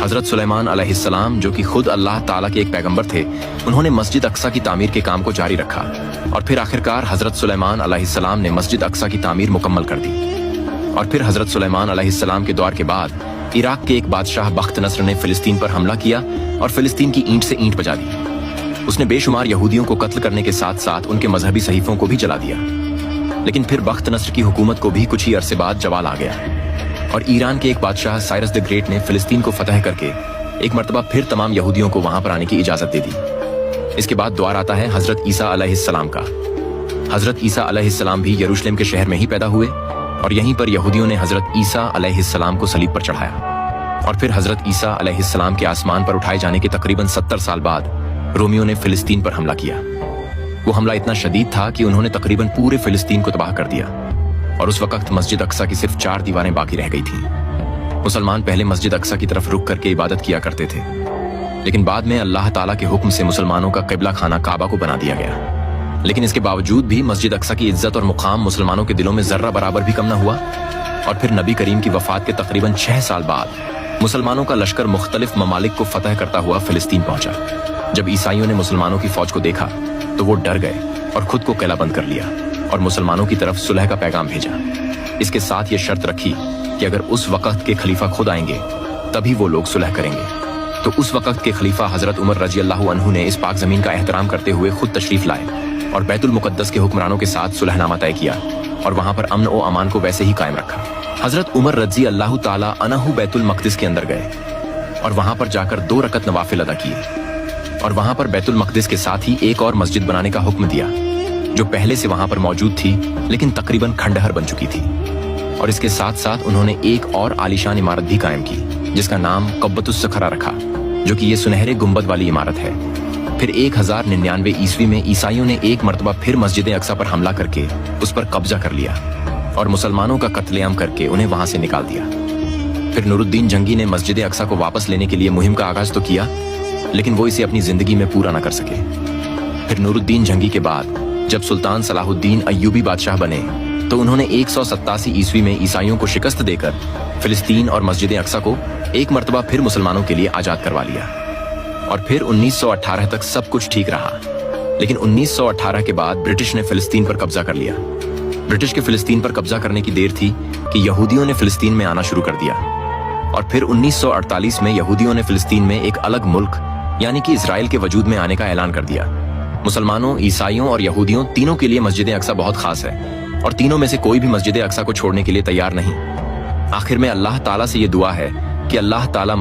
हज़रत सुलेमान अलैहिस्सलाम, जो कि खुद अल्लाह ताला के एक पैगंबर थे, उन्होंने मस्जिद अक्सा की तामीर के काम को जारी रखा और फिर आखिरकार हज़रत सुलेमान अलैहिस्सलाम ने मस्जिद अक्सा की तामीर मुकम्मल कर दी। और फिर हज़रत सुलेमान अलैहिस्सलाम के दौर के बाद इराक के एक बादशाह बख्त नस्र ने फिलिस्तीन पर हमला किया और फिलिस्तीन की ईंट से ईंट बजा दी। उसने बेशुमार यहूदियों को कत्ल करने के साथ साथ उनके मजहबी सहीफों को भी जला दिया। लेकिन फिर बख्त नस्र की हुकूमत को भी कुछ ही अरसे बाद जवाल आ गया और ईरान के एक बादशाह साइरस द ग्रेट ने फिलिस्तीन को फतह करके एक मरतबा फिर तमाम यहूदियों को वहां पर आने की इजाजत दे दी। इसके बाद दौर आता है हजरत ईसा अलैहिस्सलाम का। हजरत ईसा अलैहिस्सलाम भी यरूशलेम के शहर में ही पैदा हुए और यहीं पर यहूदियों ने हजरत ईसा अलैहिस्सलाम को सलीब पर चढ़ाया। और फिर हजरत ईसा अलैहिस्सलाम के आसमान पर उठाए जाने के तकरीबन 70 साल बाद रोमियो ने फिलिस्तीन पर हमला किया। वो हमला इतना शदीद था कि उन्होंने तकरीबन पूरे फिलिस्तीन को तबाह कर दिया और उस वक्त मस्जिद अक्सा की सिर्फ 4 दीवारें बाकी रह गई थीं। मुसलमान पहले मस्जिद अक्सा की तरफ रुक करके इबादत किया करते थे, लेकिन बाद में अल्लाह ताला के हुक्म से मुसलमानों का क़िबला खाना काबा को बना दिया गया। लेकिन इसके बावजूद भी मस्जिद अक्सा की इज्जत और मुकाम मुसलमानों के दिलों में जर्रा बराबर भी कम न हुआ। और फिर नबी करीम की वफात के तकरीबन 6 साल बाद मुसलमानों का लश्कर मुख्तलिफ ममालिक को फतह करता हुआ फिलिस्तीन पहुंचा। जब ईसाइयों ने मुसलमानों की फौज को देखा तो वो डर गए और खुद को किलाबंद कर लिया और मुसलमानों की तरफ सुलह का पैगाम भेजा। इसके साथ ये शर्त रखी कि अगर उस वक्त के खलीफा खुद आएंगे तभी वो लोग सुलह करेंगे। तो उस वक्त के खलीफा हजरत उमर रजी अल्लाह अन्हु ने इस पाक जमीन का एहतराम करते हुए खुद तशरीफ लाए और बैतुल मुकद्दस के हुक्मरानों के साथ सुलहनामा तय किया और वहां पर अमन और अमान को वैसे ही कायम रखा। हजरत उमर रजी अल्लाह ताला अन्हु बैतुल मक़दिस के अंदर गए और वहां पर जाकर 2 रकत नवाफिल अदा किए और वहां पर बैतुल मक़दिस के साथ ही एक और मस्जिद बनाने का हुक्म दिया जो पहले से वहां पर मौजूद थी लेकिन तकरीबन खंडहर बन चुकी थी। और इसके साथ साथ उन्होंने एक और आलीशान इमारत भी कायम की जिसका नाम क़ब्बतुस सखरा रखा, जो कि ये सुनहरे गुंबद वाली इमारत है। फिर 1099 ईस्वी में ईसाइयों ने एक मरतबा फिर मस्जिद अक्सा पर हमला करके उस पर कब्जा कर लिया और मुसलमानों का कत्लेआम करके उन्हें वहां से निकाल दिया। फिर नूरुद्दीन जंगी ने मस्जिद अक्सा को वापस लेने के लिए मुहिम का आगाज तो किया, लेकिन वो इसे अपनी जिंदगी में पूरा न कर सके। फिर नूरुद्दीन जंगी के बाद जब सुल्तान सलाहुद्दीन अय्यूबी बादशाह बने तो उन्होंने 187 ईस्वी में ईसाइयों को शिकस्त देकर फिलिस्तीन और मस्जिद अक्सा को एक मरतबा फिर मुसलमानों के लिए आजाद करवा लिया। और फिर 1918 तक सब कुछ ठीक रहा, लेकिन 1918 के बाद ब्रिटिश ने फिलिस्तीन पर कब्जा कर लिया। ब्रिटिश के फिलिस्तीन पर कब्जा करने की देर थी कि यहूदियों ने फिलिस्तीन में आना शुरू कर दिया। और फिर 1948 में यहूदियों ने फिलिस्तीन में एक अलग मुल्क यानी कि इजराइल के वजूद में आने का ऐलान कर दिया। मुसलमानों, ईसाइयों और यहूदियों तीनों के लिए मस्जिद अक्सा बहुत खास है और तीनों में से कोई भी मस्जिद अक्सा को छोड़ने के लिए तैयार नहीं। आखिर में अल्लाह ताला से ये दुआ है कि अल्लाह ताला